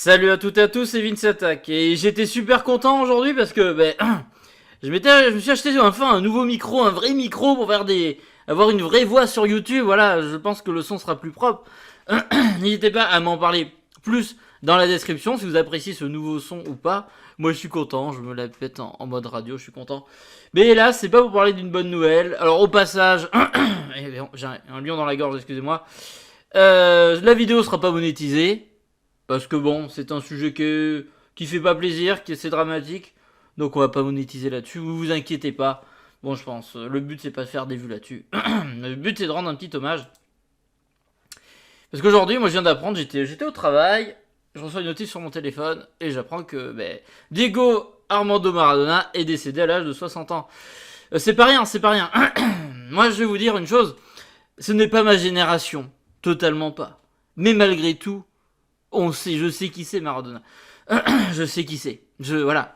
Salut à toutes et à tous, c'est Vince Attack. Et j'étais super content aujourd'hui parce que je me suis acheté enfin un nouveau micro, un vrai micro pour avoir une vraie voix sur YouTube. Voilà, je pense que le son sera plus propre. N'hésitez pas à m'en parler plus dans la description si vous appréciez ce nouveau son ou pas. Moi je suis content, je me la pète en mode radio, je suis content. Mais là, c'est pas pour parler d'une bonne nouvelle. Alors au passage, j'ai un lion dans la gorge, excusez-moi. La vidéo sera pas monétisée. Parce que bon, c'est un sujet qui fait pas plaisir, qui est assez dramatique. Donc on va pas monétiser là-dessus, vous inquiétez pas. Bon, je pense, le but c'est pas de faire des vues là-dessus. Le but c'est de rendre un petit hommage. Parce qu'aujourd'hui, moi je viens d'apprendre, j'étais au travail, je reçois une notice sur mon téléphone et j'apprends que Diego Armando Maradona est décédé à l'âge de 60 ans. C'est pas rien, c'est pas rien. Moi je vais vous dire une chose, ce n'est pas ma génération, totalement pas. Mais malgré tout, je sais qui c'est Maradona. Je sais qui c'est. Voilà,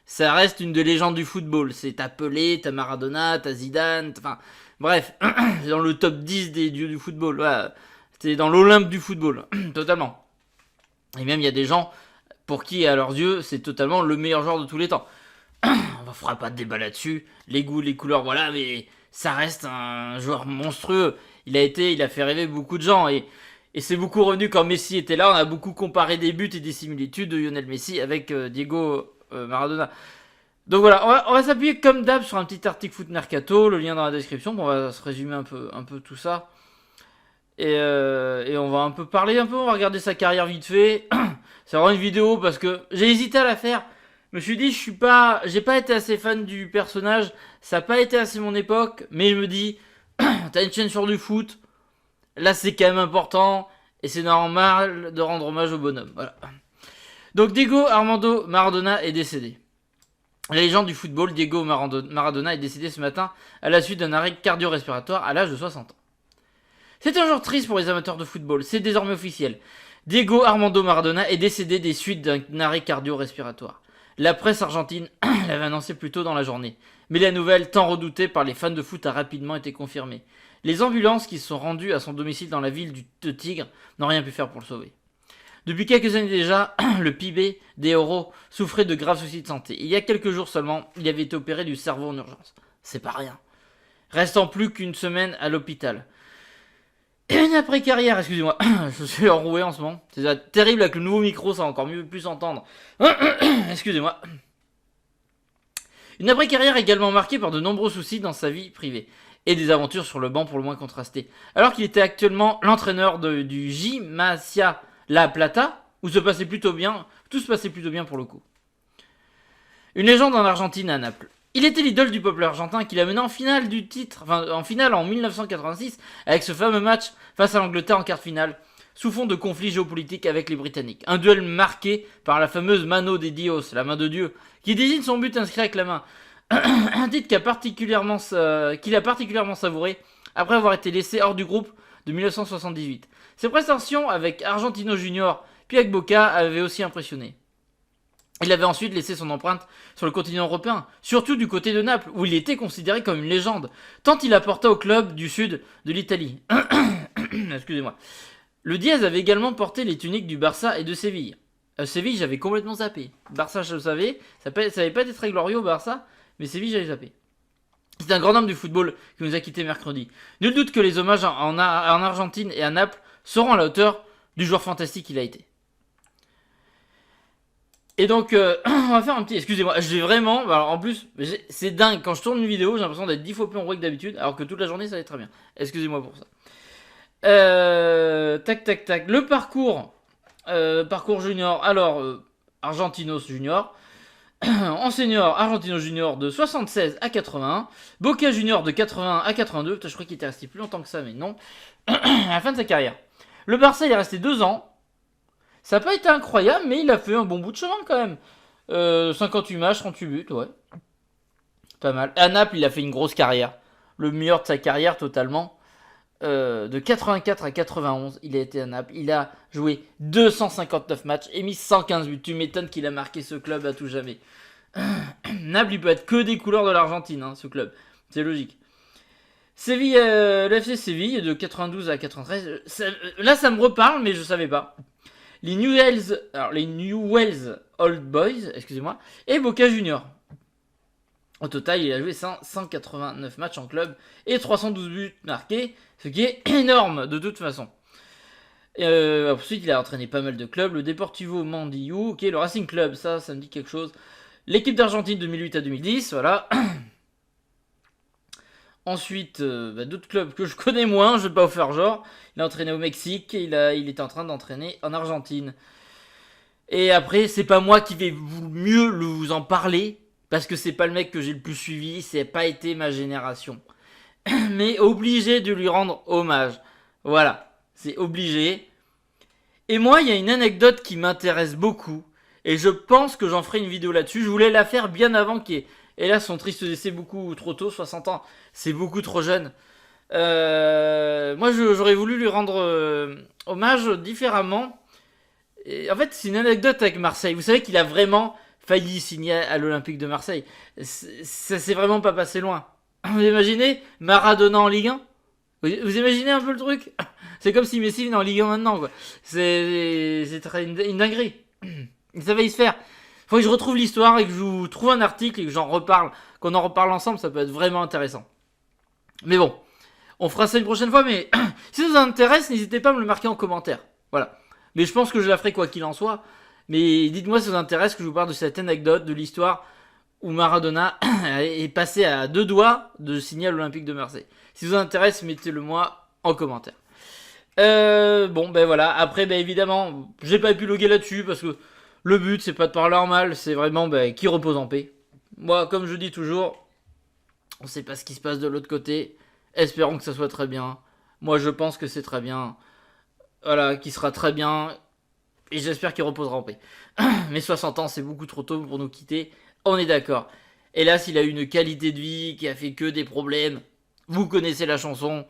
ça reste une des légendes du football. C'est t'as Pelé, t'as Maradona, t'as Zidane, enfin, bref, c'est dans le top 10 des dieux du football. Voilà. C'est dans l'Olympe du football, totalement. Et même il y a des gens pour qui, à leurs yeux, c'est totalement le meilleur joueur de tous les temps. On ne fera pas de débat là-dessus. Les goûts, les couleurs, voilà, mais ça reste un joueur monstrueux. Il a fait rêver beaucoup de gens et c'est beaucoup revenu quand Messi était là. On a beaucoup comparé des buts et des similitudes de Lionel Messi avec Diego Maradona. Donc voilà, on va s'appuyer comme d'hab sur un petit article Foot Mercato, le lien dans la description. Bon, on va se résumer un peu tout ça. Et on va un peu parler, on va regarder sa carrière vite fait. C'est vraiment une vidéo parce que j'ai hésité à la faire. Je me suis dit, j'ai pas été assez fan du personnage. Ça n'a pas été assez mon époque. Mais je me dis, t'as une chaîne sur du foot. Là, c'est quand même important et c'est normal de rendre hommage au bonhomme. Voilà. Donc, Diego Armando Maradona est décédé. La légende du football, Diego Maradona est décédé ce matin à la suite d'un arrêt cardio-respiratoire à l'âge de 60 ans. C'est un jour triste pour les amateurs de football, c'est désormais officiel. Diego Armando Maradona est décédé des suites d'un arrêt cardio-respiratoire. La presse argentine l'avait annoncé plus tôt dans la journée. Mais la nouvelle, tant redoutée par les fans de foot, a rapidement été confirmée. Les ambulances qui se sont rendues à son domicile dans la ville de Tigre n'ont rien pu faire pour le sauver. Depuis quelques années déjà, le PIB des Oro souffrait de graves soucis de santé. Il y a quelques jours seulement, il avait été opéré du cerveau en urgence. C'est pas rien. Restant plus qu'une semaine à l'hôpital. Et une après-carrière, excusez-moi, je suis enroué en ce moment. C'est terrible avec le nouveau micro, ça va encore mieux plus entendre. Excusez-moi. Une après-carrière également marquée par de nombreux soucis dans sa vie privée. Et des aventures sur le banc pour le moins contrastées. Alors qu'il était actuellement l'entraîneur du Gimnasia La Plata, où tout se passait plutôt bien pour le coup. Une légende en Argentine à Naples. Il était l'idole du peuple argentin qui l'a mené en finale du titre, en finale en 1986, avec ce fameux match face à l'Angleterre en quart de finale, sous fond de conflit géopolitique avec les Britanniques. Un duel marqué par la fameuse Mano de Dios, la main de Dieu, qui désigne son but inscrit avec la main. Un titre qu'il a particulièrement savouré après avoir été laissé hors du groupe de 1978. Ses prestations avec Argentino Junior puis avec Boca avaient aussi impressionné. Il avait ensuite laissé son empreinte sur le continent européen, surtout du côté de Naples, où il était considéré comme une légende, tant il apporta au club du sud de l'Italie. Excusez-moi. Le Diaz avait également porté les tuniques du Barça et de Séville. Séville, j'avais complètement zappé. Barça, je le savais, ça n'avait pas été très glorieux au Barça, mais Séville, j'avais zappé. C'est un grand homme du football qui nous a quittés mercredi. Nul doute que les hommages en Argentine et à Naples seront à la hauteur du joueur fantastique qu'il a été. Et donc, on va faire un petit... Excusez-moi, j'ai vraiment... Alors, en plus, c'est dingue. Quand je tourne une vidéo, j'ai l'impression d'être 10 fois plus enroué que d'habitude, alors que toute la journée, ça allait très bien. Excusez-moi pour ça. Tac. Le parcours junior. Alors, Argentinos junior. En senior, Argentino junior de 76 à 81. Boca junior de 81 à 82. Putain, je crois qu'il était resté plus longtemps que ça, mais non. À la fin de sa carrière. Le Barça, il est resté 2 ans. Ça n'a pas été incroyable, mais il a fait un bon bout de chemin quand même. 58 matchs, 38 buts, ouais. Pas mal. À Naples, il a fait une grosse carrière. Le meilleur de sa carrière totalement. De 84 à 91, il a été à Naples. Il a joué 259 matchs et mis 115 buts. Tu m'étonnes qu'il a marqué ce club à tout jamais. Naples, il peut être que des couleurs de l'Argentine, hein, ce club. C'est logique. Séville, l'FC Séville, de 92 à 93. Là, ça me reparle, mais je savais pas. les Newell's Old Boys, excusez-moi, et Boca Juniors. Au total, il a joué 189 matchs en club et 312 buts marqués, ce qui est énorme de toute façon. Ensuite, il a entraîné pas mal de clubs, le Deportivo Mandillou, le Racing Club, ça me dit quelque chose. L'équipe d'Argentine 2008 à 2010, voilà. Ensuite, d'autres clubs que je connais moins, je vais pas vous faire genre. Il a entraîné au Mexique, il est en train d'entraîner en Argentine. Et après, c'est pas moi qui vais mieux vous en parler, parce que c'est pas le mec que j'ai le plus suivi, c'est pas été ma génération. Mais obligé de lui rendre hommage. Voilà, c'est obligé. Et moi, il y a une anecdote qui m'intéresse beaucoup, et je pense que j'en ferai une vidéo là-dessus. Je voulais la faire bien avant qu'il y ait... Et là, son triste décès beaucoup trop tôt, 60 ans, c'est beaucoup trop jeune. Moi, j'aurais voulu lui rendre hommage différemment. Et en fait, c'est une anecdote avec Marseille. Vous savez qu'il a vraiment failli signer à l'Olympique de Marseille. Ça s'est vraiment pas passé loin. Vous imaginez Maradona en Ligue 1 vous imaginez un peu le truc? C'est comme si Messi venait en Ligue 1 maintenant, quoi. C'est une dinguerie. Ça va y se faire. Faut que je retrouve l'histoire et que je vous trouve un article et que j'en reparle, qu'on en reparle ensemble, ça peut être vraiment intéressant. Mais bon, on fera ça une prochaine fois, mais si ça vous intéresse, n'hésitez pas à me le marquer en commentaire. Voilà. Mais je pense que je la ferai quoi qu'il en soit. Mais dites-moi si ça vous intéresse que je vous parle de cette anecdote, de l'histoire où Maradona est passé à 2 doigts de signer à l'Olympique de Marseille. Si ça vous intéresse, mettez-le moi en commentaire. Bon, ben voilà. Après, ben évidemment, j'ai pas épilogué là-dessus parce que le but, c'est pas de parler en mal, c'est vraiment qui repose en paix. Moi, comme je dis toujours, on sait pas ce qui se passe de l'autre côté. Espérons que ça soit très bien. Moi, je pense que c'est très bien. Voilà, qu'il sera très bien. Et j'espère qu'il reposera en paix. Mais 60 ans, c'est beaucoup trop tôt pour nous quitter. On est d'accord. Hélas, il a eu une qualité de vie qui a fait que des problèmes. Vous connaissez la chanson.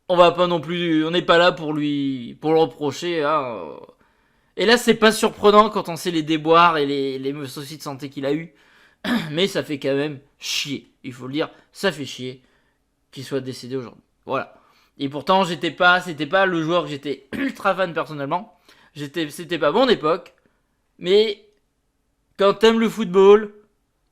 On va pas non plus... On n'est pas là pour le reprocher, hein. Et là, c'est pas surprenant quand on sait les déboires et les soucis de santé qu'il a eu. Mais ça fait quand même chier. Il faut le dire, ça fait chier qu'il soit décédé aujourd'hui. Voilà. Et pourtant, c'était pas le joueur que j'étais ultra fan personnellement. C'était pas mon époque. Mais quand t'aimes le football,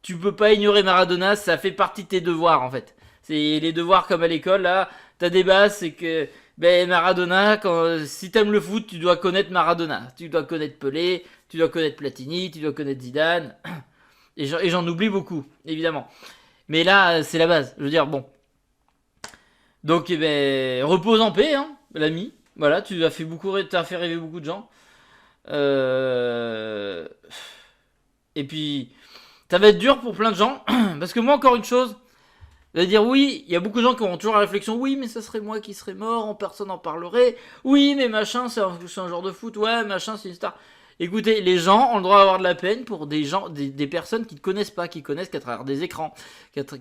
tu peux pas ignorer Maradona. Ça fait partie de tes devoirs en fait. C'est les devoirs comme à l'école là. T'as des bases, c'est que Maradona, si t'aimes le foot, tu dois connaître Maradona. Tu dois connaître Pelé, tu dois connaître Platini, tu dois connaître Zidane. Et j'en oublie beaucoup, évidemment. Mais là, c'est la base. Je veux dire, bon. Donc, repose en paix, hein, l'ami. Voilà, t'as fait rêver beaucoup de gens. Et puis, ça va être dur pour plein de gens. Parce que moi, encore une chose, c'est-à-dire, oui, il y a beaucoup de gens qui auront toujours la réflexion, oui, mais ça serait moi qui serais mort, personne n'en parlerait. Oui, mais machin, c'est un genre de foot, ouais, machin, c'est une star. Écoutez, les gens ont le droit d'avoir de la peine pour des gens, des personnes qui ne connaissent pas, qui connaissent qu'à travers des écrans,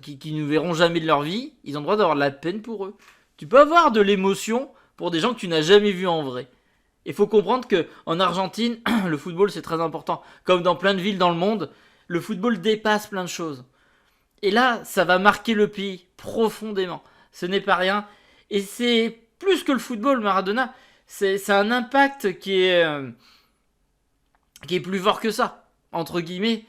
qui ne verront jamais de leur vie. Ils ont le droit d'avoir de la peine pour eux. Tu peux avoir de l'émotion pour des gens que tu n'as jamais vus en vrai. Il faut comprendre que en Argentine, le football c'est très important. Comme dans plein de villes dans le monde, le football dépasse plein de choses. Et là, ça va marquer le pays profondément. Ce n'est pas rien. Et c'est plus que le football, Maradona. C'est un impact qui est plus fort que ça, entre guillemets.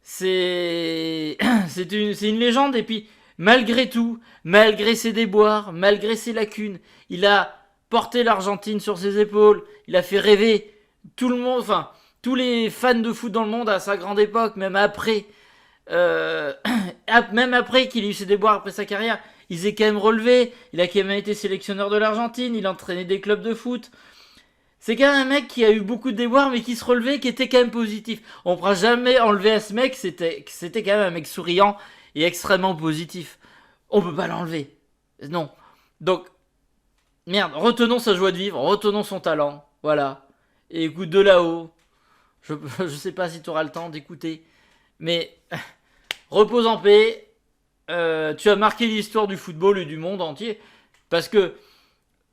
C'est une légende. Et puis, malgré tout, malgré ses déboires, malgré ses lacunes, il a porté l'Argentine sur ses épaules. Il a fait rêver tout le monde, enfin, tous les fans de foot dans le monde à sa grande époque, même après. Même après qu'il ait eu ses déboires après sa carrière, il s'est quand même relevé. Il a quand même été sélectionneur de l'Argentine. Il a entraîné des clubs de foot. C'est quand même un mec qui a eu beaucoup de déboires, mais qui se relevait, qui était quand même positif. On ne pourra jamais enlever à ce mec. C'était quand même un mec souriant et extrêmement positif. On peut pas l'enlever. Non. Donc, merde, retenons sa joie de vivre, retenons son talent. Voilà. Et écoute de là-haut. Je sais pas si tu auras le temps d'écouter. Mais repose en paix. Tu as marqué l'histoire du football et du monde entier. Parce que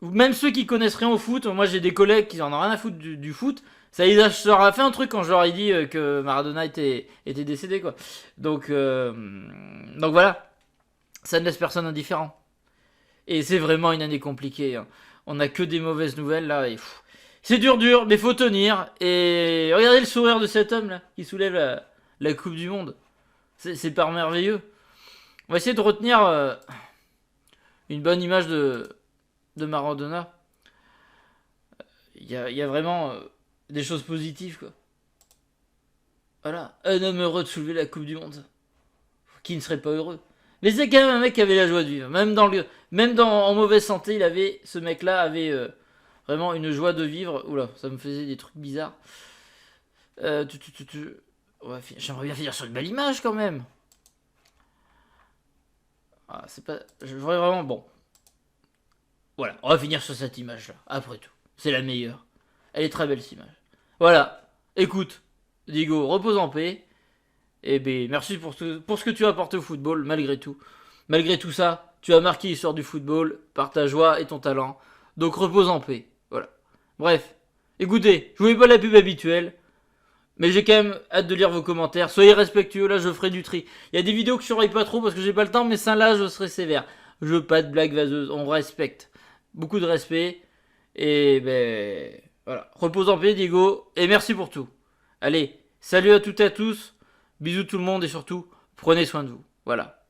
même ceux qui connaissent rien au foot, moi j'ai des collègues qui en ont rien à foutre du foot. Ça leur a fait un truc quand je leur ai dit que Maradona était décédé, quoi. Donc voilà. Ça ne laisse personne indifférent. Et c'est vraiment une année compliquée, hein. On n'a que des mauvaises nouvelles là. Et C'est dur, mais faut tenir. Et regardez le sourire de cet homme là, qui soulève la Coupe du Monde. C'est pas merveilleux. On va essayer de retenir une bonne image de Maradona. Il y a vraiment des choses positives, quoi. Voilà, un homme heureux de soulever la Coupe du Monde. Qui ne serait pas heureux? Mais c'est quand même un mec qui avait la joie de vivre. En mauvaise santé, ce mec-là avait vraiment une joie de vivre. Oula, ça me faisait des trucs bizarres. J'aimerais bien finir sur une belle image quand même. Ah, c'est pas. Je voudrais vraiment. Bon. Voilà, on va finir sur cette image-là. Après tout, c'est la meilleure. Elle est très belle cette image. Voilà. Écoute, Diego, repose en paix. Et ben, merci pour ce que tu as apporté au football, malgré tout. Malgré tout ça, tu as marqué l'histoire du football par ta joie et ton talent. Donc repose en paix. Voilà. Bref. Écoutez, je vous fais pas la pub habituelle. Mais j'ai quand même hâte de lire vos commentaires. Soyez respectueux, là je ferai du tri. Il y a des vidéos que je surveille pas trop parce que j'ai pas le temps, mais ça là je serai sévère. Je veux pas de blagues vaseuses, on respecte. Beaucoup de respect. Et ben voilà. Repose en paix Diego. Et merci pour tout. Allez, salut à toutes et à tous. Bisous tout le monde et surtout, prenez soin de vous. Voilà.